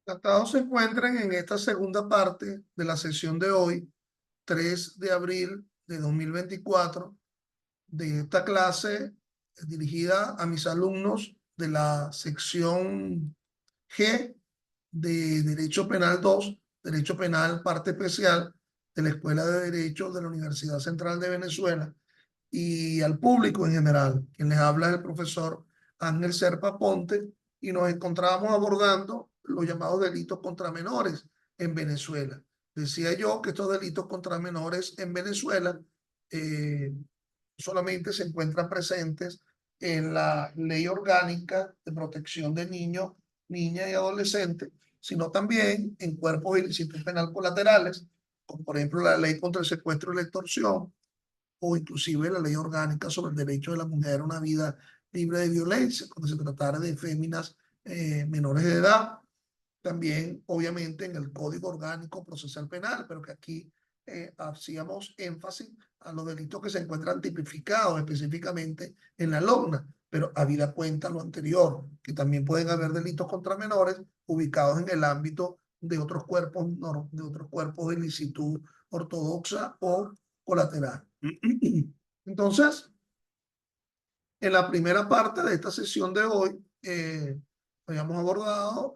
Tratados se encuentran en esta segunda parte de la sesión de hoy, 3 de abril de 2024, de esta clase dirigida a mis alumnos de la sección G de Derecho Penal 2, Derecho Penal Parte Especial de la Escuela de Derecho de la Universidad Central de Venezuela y al público en general. Quien les habla es el profesor Ángel Serpa Ponte y nos encontramos abordando los llamados delitos contra menores en Venezuela. Decía yo que estos delitos contra menores en Venezuela solamente se encuentran presentes en la Ley Orgánica de Protección de Niños, Niñas y Adolescentes, sino también en cuerpos ilícitos penal colaterales, como por ejemplo la Ley contra el Secuestro y la Extorsión, o inclusive la Ley Orgánica sobre el derecho de la mujer a una vida libre de violencia, cuando se tratara de féminas menores de edad. También, obviamente, en el Código Orgánico Procesal Penal, pero que aquí hacíamos énfasis a los delitos que se encuentran tipificados específicamente en la LOGNA, pero habida cuenta lo anterior, que también pueden haber delitos contra menores ubicados en el ámbito de otros cuerpos, de otros cuerpos de licitud ortodoxa o colateral. Entonces, en la primera parte de esta sesión de hoy, habíamos abordado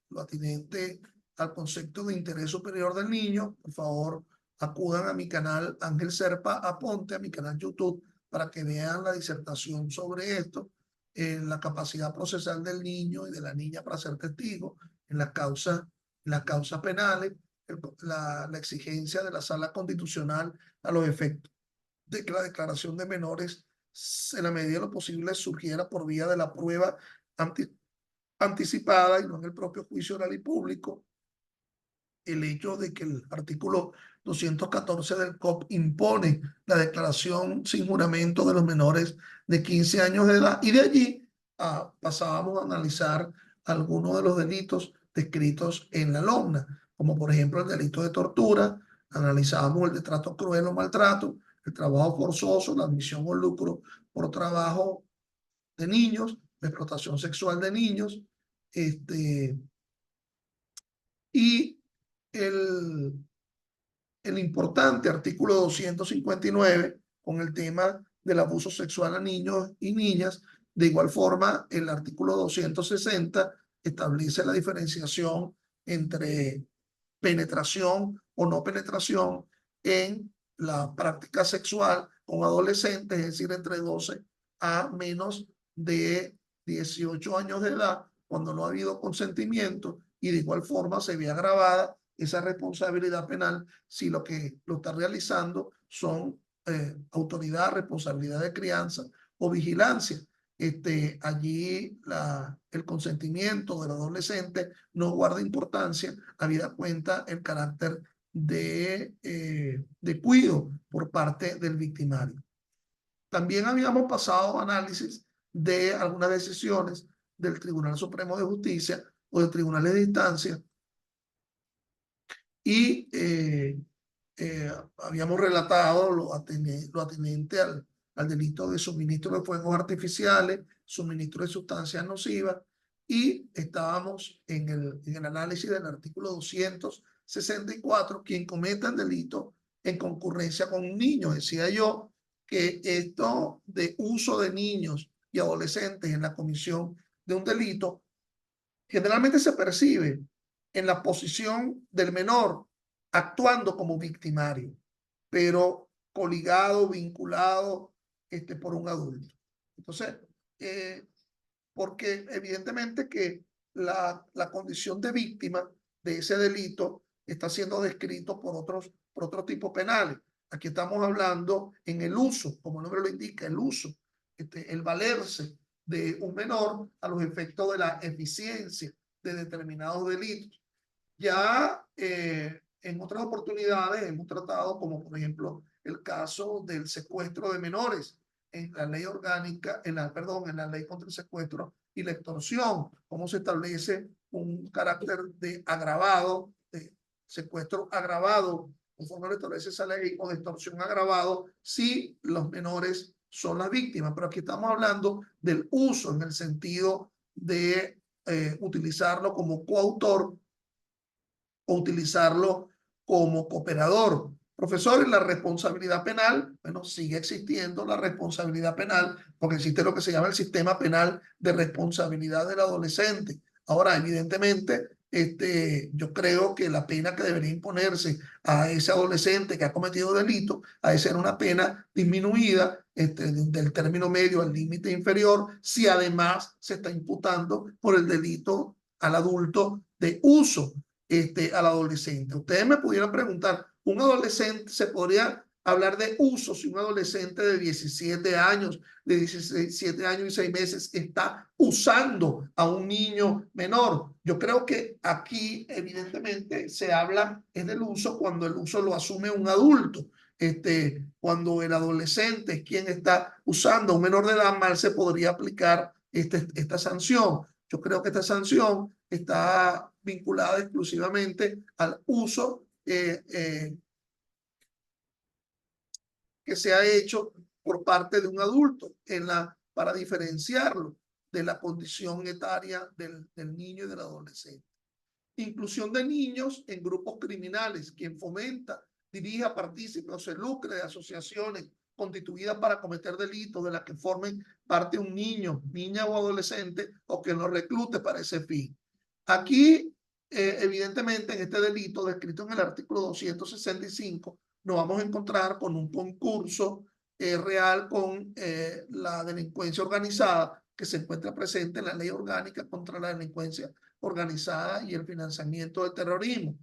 lo atinente al concepto de interés superior del niño. Por favor, acudan a mi canal Ángel Serpa Aponte, a mi canal YouTube, para que vean la disertación sobre esto, en la capacidad procesal del niño y de la niña para ser testigo, en las causas penales, la exigencia de la sala constitucional a los efectos de que la declaración de menores, en la medida de lo posible, surgiera por vía de la prueba anti, anticipada y no en el propio juicio oral y público. El hecho de que el artículo 214 del COP impone la declaración sin juramento de los menores de 15 años de edad, y de allí pasábamos a analizar algunos de los delitos descritos en la LOGNA, como por ejemplo el delito de tortura. Analizábamos el de trato cruel o maltrato, el trabajo forzoso, la admisión o lucro por trabajo de niños, la explotación sexual de niños, y el, el importante artículo 259 con el tema del abuso sexual a niños y niñas. De igual forma, el artículo 260 establece la diferenciación entre penetración o no penetración en la práctica sexual con adolescentes, es decir, entre 12 a menos de 18 años de edad, cuando no ha habido consentimiento, y de igual forma se ve agravada esa responsabilidad penal si lo que lo está realizando son autoridad, responsabilidad de crianza o vigilancia. Allí el consentimiento del adolescente no guarda importancia, habida cuenta el carácter de cuidado por parte del victimario. También habíamos pasado análisis de algunas decisiones del Tribunal Supremo de Justicia o de tribunales de instancia, y habíamos relatado lo atenente al delito de suministro de fuegos artificiales, suministro de sustancias nocivas, y estábamos en el análisis del artículo 264, quien cometa el delito en concurrencia con un niño. Decía yo que esto de uso de niños y adolescentes en la comisión de un delito generalmente se percibe en la posición del menor actuando como victimario, pero coligado, vinculado por un adulto. Entonces, eh, porque evidentemente que la condición de víctima de ese delito está siendo descrito por otros tipos penales. Aquí estamos hablando en el uso, como el nombre lo indica, el uso, el valerse de un menor a los efectos de la eficiencia de determinados delitos. Ya en otras oportunidades hemos tratado, como por ejemplo el caso del secuestro de menores en la ley orgánica, en la ley contra el secuestro y la extorsión, cómo se establece un carácter de agravado, de secuestro agravado, conforme lo establece esa ley, o de extorsión agravado, si los menores son las víctimas. Pero aquí estamos hablando del uso en el sentido de utilizarlo como coautor o utilizarlo como cooperador. Profesores, la responsabilidad penal, bueno, sigue existiendo la responsabilidad penal porque existe lo que se llama el sistema penal de responsabilidad del adolescente. Ahora, evidentemente, yo creo que la pena que debería imponerse a ese adolescente que ha cometido delito ha de ser una pena disminuida del término medio al límite inferior si además se está imputando por el delito al adulto de uso al adolescente. Ustedes me pudieran preguntar, ¿un adolescente se podría hablar de uso si un adolescente de 17 años, de 17 años y 6 meses está usando a un niño menor? Yo creo que aquí evidentemente se habla es del uso cuando el uso lo asume un adulto. Cuando el adolescente es quien está usando a un menor de edad, mal se podría aplicar esta sanción. Yo creo que esta sanción está vinculada exclusivamente al uso que se ha hecho por parte de un adulto para diferenciarlo de la condición etaria del niño y del adolescente. Inclusión de niños en grupos criminales, quien fomenta, dirija, participe o se lucre de asociaciones constituidas para cometer delitos de las que formen parte un niño, niña o adolescente o que lo reclute para ese fin. Aquí, evidentemente, en este delito descrito en el artículo 265, nos vamos a encontrar con un concurso real con la delincuencia organizada que se encuentra presente en la ley orgánica contra la delincuencia organizada y el financiamiento del terrorismo.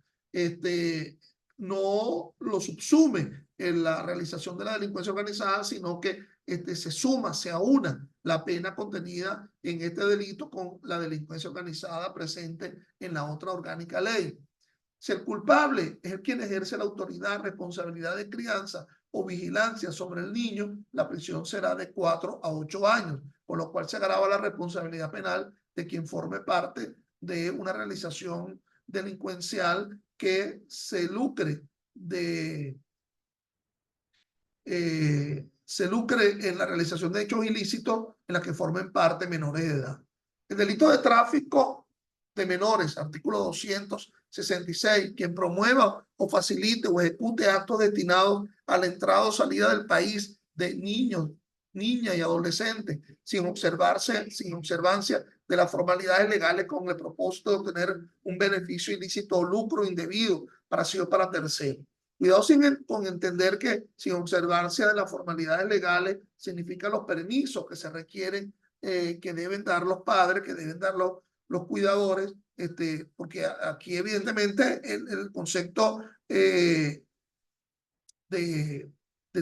No lo subsume en la realización de la delincuencia organizada, sino que se suma, se aúna la pena contenida en este delito con la delincuencia organizada presente en la otra orgánica ley. Si el culpable es el quien ejerce la autoridad, responsabilidad de crianza o vigilancia sobre el niño, la prisión será de 4 a 8 años, con lo cual se agrava la responsabilidad penal de quien forme parte de una realización delincuencial que se lucre en la realización de hechos ilícitos en la que formen parte menores de edad. El delito de tráfico de menores, artículo 266, quien promueva o facilite o ejecute actos destinados a la entrada o salida del país de niños, niñas y adolescentes, sin observancia de las formalidades legales con el propósito de obtener un beneficio ilícito o lucro indebido para sí o para terceros. Cuidado con entender que sin observancia de las formalidades legales significa los permisos que se requieren, que deben dar los padres, que deben dar los cuidadores, porque aquí evidentemente el concepto de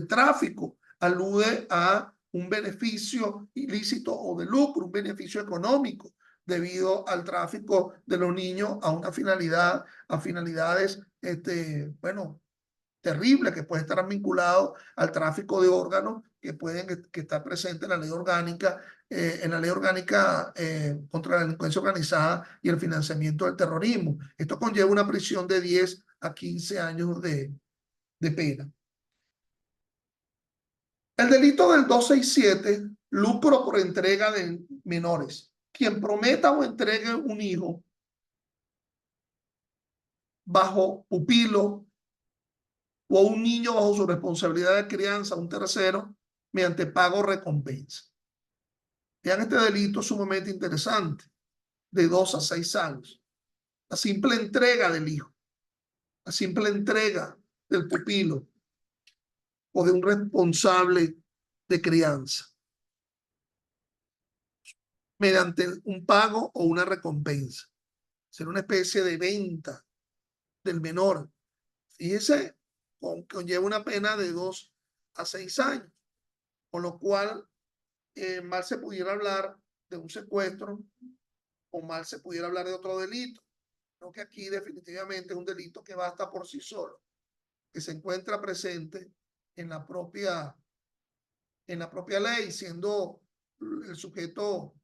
tráfico alude a un beneficio ilícito o de lucro, un beneficio económico debido al tráfico de los niños a una finalidad, a finalidades, bueno, terrible que puede estar vinculado al tráfico de órganos que está presente en la ley orgánica, contra la delincuencia organizada y el financiamiento del terrorismo. Esto conlleva una prisión de 10 a 15 años de pena. El delito del 267, lucro por entrega de menores. Quien prometa o entregue un hijo bajo pupilo o a un niño bajo su responsabilidad de crianza a un tercero mediante pago o recompensa. Vean este delito sumamente interesante, de 2 a 6 años. La simple entrega del hijo, la simple entrega del pupilo o de un responsable de crianza mediante un pago o una recompensa. Será una especie de venta del menor. Fíjese, conlleva una pena de 2 a 6 años, con lo cual mal se pudiera hablar de un secuestro o mal se pudiera hablar de otro delito. Creo que aquí definitivamente es un delito que basta por sí solo, que se encuentra presente en la propia ley, siendo el sujeto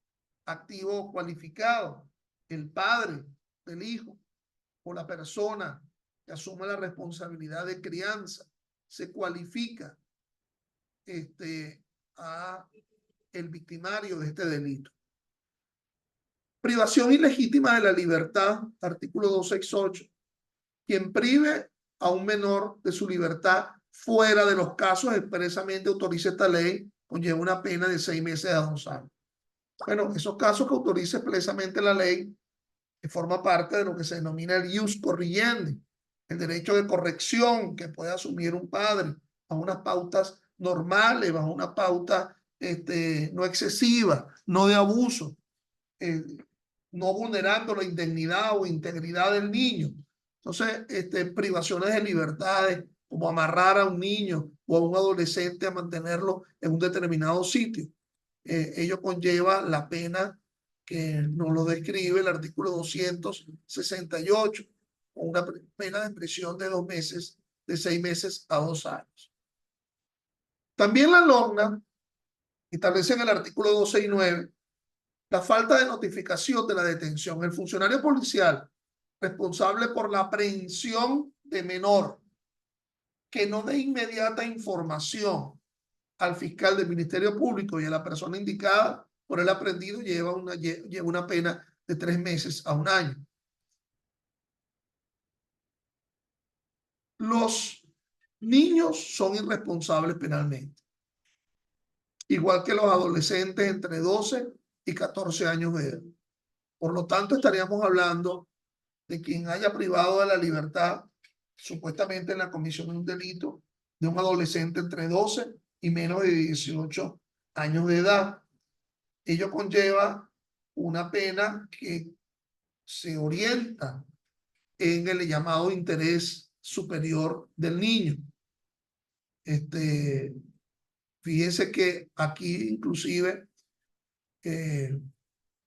activo cualificado, el padre del hijo o la persona que asume la responsabilidad de crianza, se cualifica a el victimario de este delito. Privación ilegítima de la libertad, artículo 268. quien prive a un menor de su libertad fuera de los casos expresamente autoriza esta ley, conlleva una pena de 6 meses a 2 años. Bueno, esos casos que autoriza expresamente la ley, que forma parte de lo que se denomina el ius corrigendi, el derecho de corrección que puede asumir un padre a unas pautas normales, bajo una pauta no excesiva, no de abuso, no vulnerando la indignidad o integridad del niño. Entonces, privaciones de libertades, como amarrar a un niño o a un adolescente a mantenerlo en un determinado sitio. Ello conlleva la pena que nos lo describe el artículo 268, con una pena de prisión de 2 meses, de 6 meses a 2 años. También la norma establece en el artículo 269 la falta de notificación de la detención. El funcionario policial responsable por la aprehensión de menor que no dé inmediata información al fiscal del Ministerio Público y a la persona indicada por el aprehendido lleva una pena de 3 meses a 1 año. Los niños son irresponsables penalmente, igual que los adolescentes entre 12 y 14 años de edad. Por lo tanto, estaríamos hablando de quien haya privado de la libertad, supuestamente en la comisión de un delito, de un adolescente entre 12 y menos de 18 años de edad. Ello conlleva una pena que se orienta en el llamado interés superior del niño. Fíjense que aquí inclusive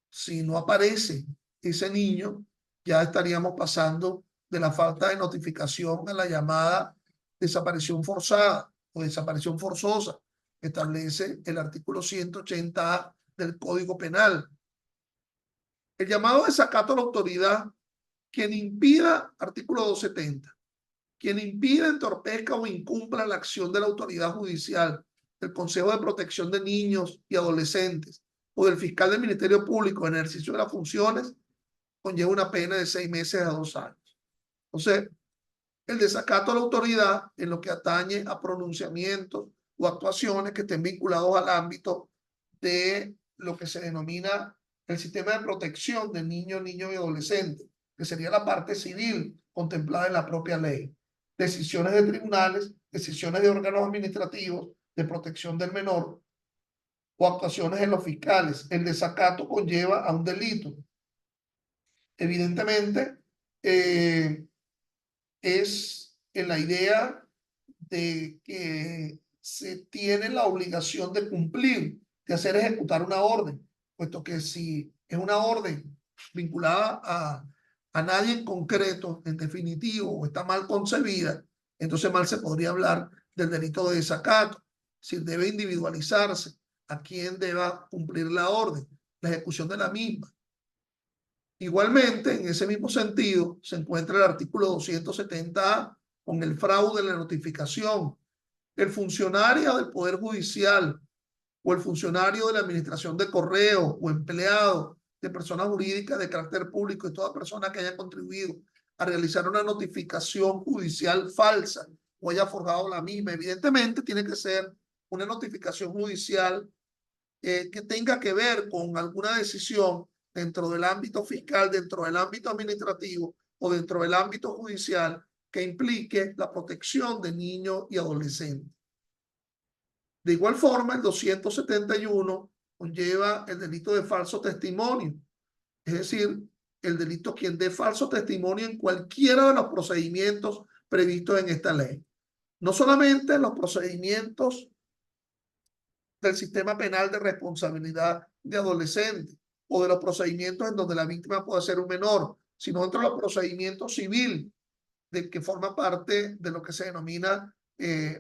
si no aparece ese niño, ya estaríamos pasando de la falta de notificación a la llamada desaparición forzada o desaparición forzosa, que establece el artículo 180A del Código Penal. El llamado desacato a la autoridad, quien impida, artículo 270, quien impida, entorpezca o incumpla la acción de la autoridad judicial, del Consejo de Protección de Niños y Adolescentes o del fiscal del Ministerio Público en ejercicio de las funciones, conlleva una pena de 6 meses a 2 años. Entonces, el desacato a la autoridad en lo que atañe a pronunciamientos o actuaciones que estén vinculados al ámbito de lo que se denomina el sistema de protección de niños y adolescentes, que sería la parte civil contemplada en la propia ley. Decisiones de tribunales, decisiones de órganos administrativos de protección del menor o actuaciones en los fiscales. El desacato conlleva a un delito. Evidentemente, es en la idea de que se tiene la obligación de cumplir, de hacer ejecutar una orden, puesto que si es una orden vinculada a nadie en concreto, en definitivo, o está mal concebida, entonces mal se podría hablar del delito de desacato. Si debe individualizarse a quien deba cumplir la orden, la ejecución de la misma. Igualmente, en ese mismo sentido, se encuentra el artículo 270A con el fraude en la notificación. El funcionario del Poder Judicial o el funcionario de la Administración de Correo o empleado de personas jurídicas de carácter público y toda persona que haya contribuido a realizar una notificación judicial falsa o haya forjado la misma, evidentemente tiene que ser una notificación judicial que tenga que ver con alguna decisión dentro del ámbito fiscal, dentro del ámbito administrativo o dentro del ámbito judicial que implique la protección de niños y adolescentes. De igual forma, el 271 conlleva el delito de falso testimonio, es decir, el delito quien dé falso testimonio en cualquiera de los procedimientos previstos en esta ley. No solamente en los procedimientos del sistema penal de responsabilidad de adolescentes o de los procedimientos en donde la víctima puede ser un menor, sino dentro de los procedimientos civiles de que forma parte de lo que se denomina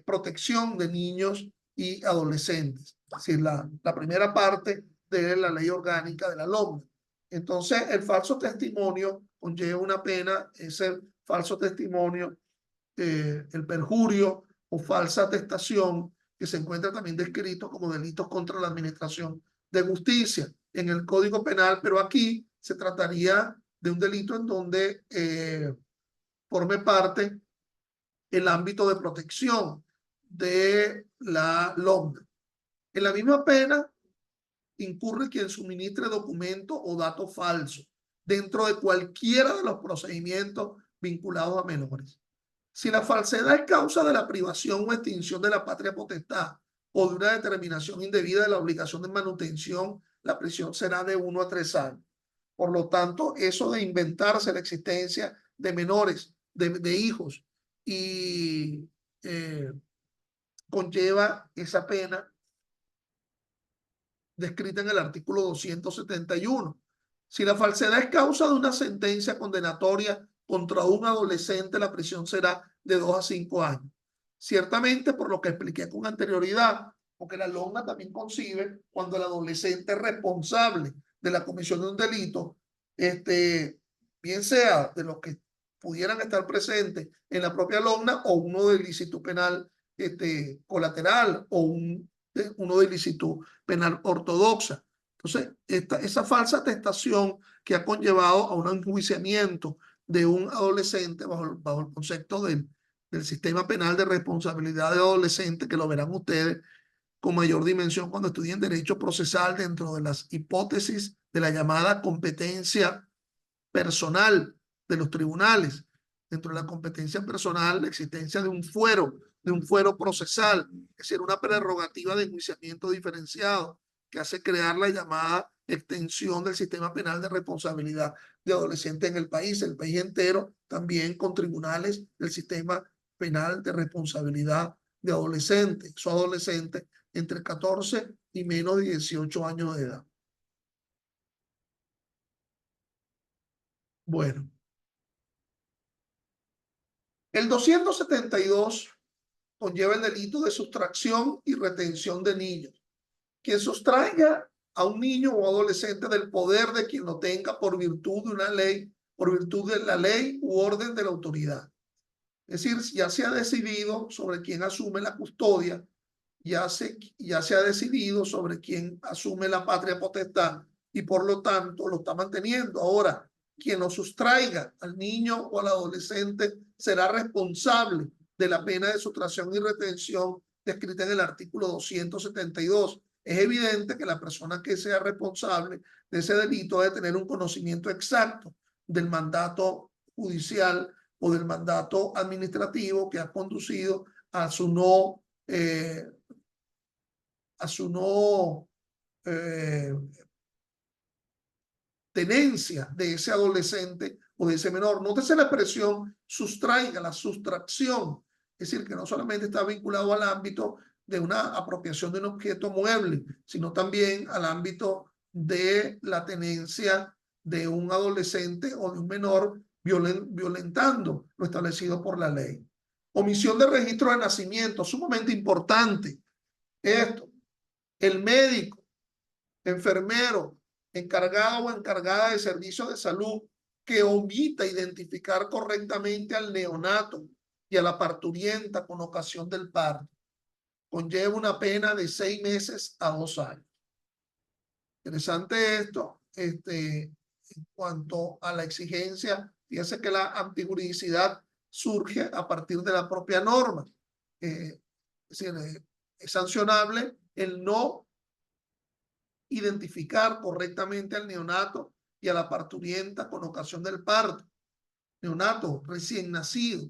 protección de niños y adolescentes. Es decir, la primera parte de la ley orgánica de la LOMNE. Entonces, el falso testimonio conlleva una pena, es el falso testimonio, el perjurio o falsa atestación, que se encuentra también descrito como delitos contra la administración de justicia en el Código Penal, pero aquí se trataría de un delito en donde forme parte el ámbito de protección de la LOMNA. En la misma pena incurre quien suministre documento o dato falso dentro de cualquiera de los procedimientos vinculados a menores. Si la falsedad es causa de la privación o extinción de la patria potestad o de una determinación indebida de la obligación de manutención, la prisión será de 1 a 3 años. Por lo tanto, eso de inventarse la existencia de menores, de hijos, y conlleva esa pena descrita en el artículo 271. Si la falsedad es causa de una sentencia condenatoria contra un adolescente, la prisión será de 2 a 5 años. Ciertamente, por lo que expliqué con anterioridad, porque la LOMNA también concibe cuando el adolescente es responsable de la comisión de un delito, bien sea de los que pudieran estar presentes en la propia LOMNA o uno de ilícito penal colateral o uno de ilícito penal ortodoxa. Entonces, esa falsa atestación que ha conllevado a un enjuiciamiento de un adolescente bajo el concepto del sistema penal de responsabilidad de adolescente, que lo verán ustedes con mayor dimensión cuando estudien derecho procesal dentro de las hipótesis de la llamada competencia personal de los tribunales. Dentro de la competencia personal, la existencia de un fuero procesal, es decir, una prerrogativa de enjuiciamiento diferenciado que hace crear la llamada extensión del sistema penal de responsabilidad de adolescentes en el país entero, también con tribunales del sistema penal de responsabilidad de adolescentes, son adolescentes entre 14 y menos de 18 años de edad. Bueno, el 272 conlleva el delito de sustracción y retención de niños. Quien sustraiga a un niño o adolescente del poder de quien lo tenga por virtud de una ley, por virtud de la ley u orden de la autoridad. Es decir, ya se ha decidido sobre quién asume la custodia, ya se ha decidido sobre quién asume la patria potestad y por lo tanto lo está manteniendo. Ahora, quien lo sustraiga al niño o al adolescente será responsable de la pena de sustracción y retención descrita en el artículo 272. Es evidente que la persona que sea responsable de ese delito debe tener un conocimiento exacto del mandato judicial o del mandato administrativo que ha conducido a su no tenencia de ese adolescente o de ese menor. Nótese la expresión sustraiga, la sustracción. Es decir, que no solamente está vinculado al ámbito de una apropiación de un objeto mueble, sino también al ámbito de la tenencia de un adolescente o de un menor violentando lo establecido por la ley. Omisión de registro de nacimiento, sumamente importante. Esto, el médico, enfermero, encargado o encargada de servicios de salud que omita identificar correctamente al neonato y a la parturienta con ocasión del parto, conlleva una pena de 6 meses a 2 años. Interesante esto, en cuanto a la exigencia, fíjense que la antijuridicidad surge a partir de la propia norma. Es decir, es sancionable el no identificar correctamente al neonato y a la parturienta con ocasión del parto. Neonato recién nacido.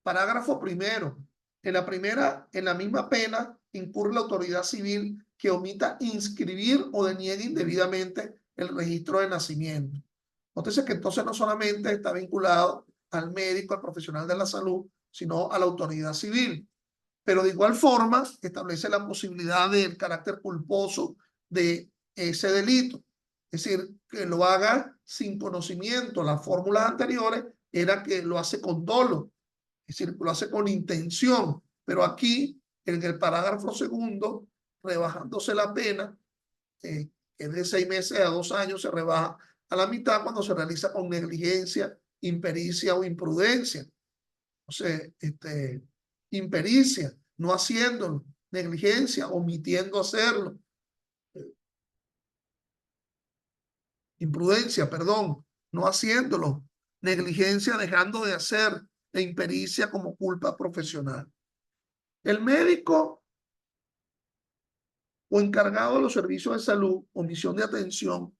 Parágrafo primero. En la misma pena incurre la autoridad civil que omita inscribir o deniegue indebidamente el registro de nacimiento. Nótese que entonces no solamente está vinculado al médico, al profesional de la salud, sino a la autoridad civil. Pero de igual forma establece la posibilidad del carácter culposo de ese delito. Es decir, que lo haga sin conocimiento. Las fórmulas anteriores era que lo hace con dolo, es decir, lo hace con intención. Pero aquí, en el parágrafo segundo, rebajándose la pena, que es de 6 meses a 2 años, se rebaja a la mitad cuando se realiza con negligencia, impericia o imprudencia. O sea, impericia, no haciéndolo, negligencia, omitiendo hacerlo, imprudencia, perdón, no haciéndolo, negligencia dejando de hacer e impericia como culpa profesional. El médico o encargado de los servicios de salud, omisión de atención,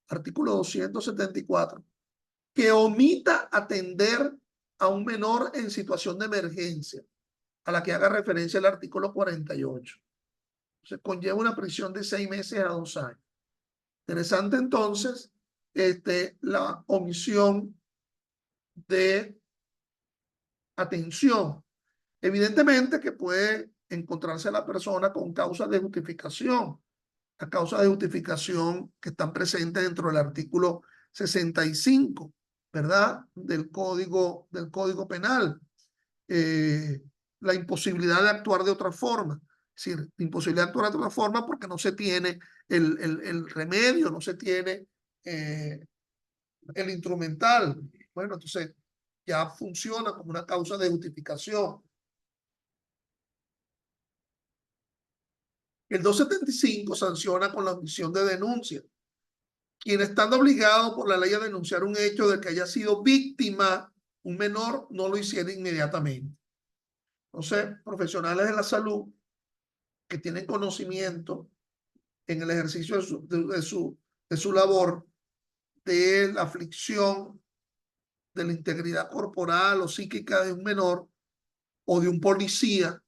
artículo 274, que omita atender a un menor en situación de emergencia, a la que haga referencia el artículo 48. Se conlleva una prisión de 6 meses a 2 años. Interesante entonces la omisión de atención. Evidentemente que puede encontrarse la persona con causas de justificación. Las causas de justificación que están presentes dentro del artículo 65, ¿verdad? Del Código Penal. La imposibilidad de actuar de otra forma. Es decir, la imposibilidad de actuar de otra forma porque no se tiene el remedio, no se tiene el instrumental. Bueno, entonces ya funciona como una causa de justificación. El 275 sanciona con la omisión de denuncia. Quien estando obligado por la ley a denunciar un hecho del que haya sido víctima un menor, no lo hiciera inmediatamente. Entonces, profesionales de la salud que tienen conocimiento en el ejercicio de su labor de la aflicción, de la integridad corporal o psíquica de un menor o de un policía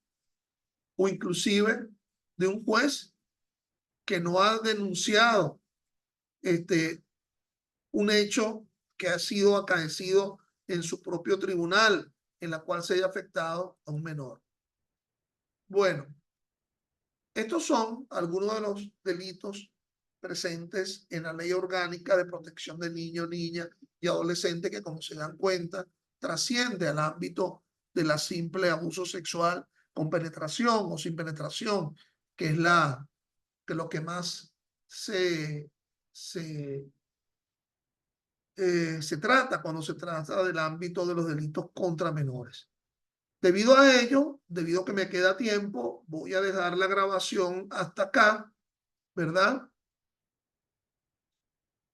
o inclusive de un juez que no ha denunciado un hecho que ha sido acaecido en su propio tribunal, en la cual se haya afectado a un menor. Bueno, estos son algunos de los delitos presentes en la Ley Orgánica de Protección de Niños, Niñas y Adolescentes que, como se dan cuenta, trasciende al ámbito de la simple abuso sexual con penetración o sin penetración, que es lo que más se trata cuando se trata del ámbito de los delitos contra menores. Debido a ello, debido a que me queda tiempo, voy a dejar la grabación hasta acá, ¿verdad?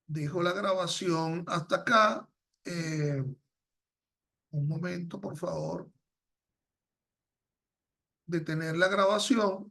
Dejo la grabación hasta acá. Un momento, por favor. Detener la grabación.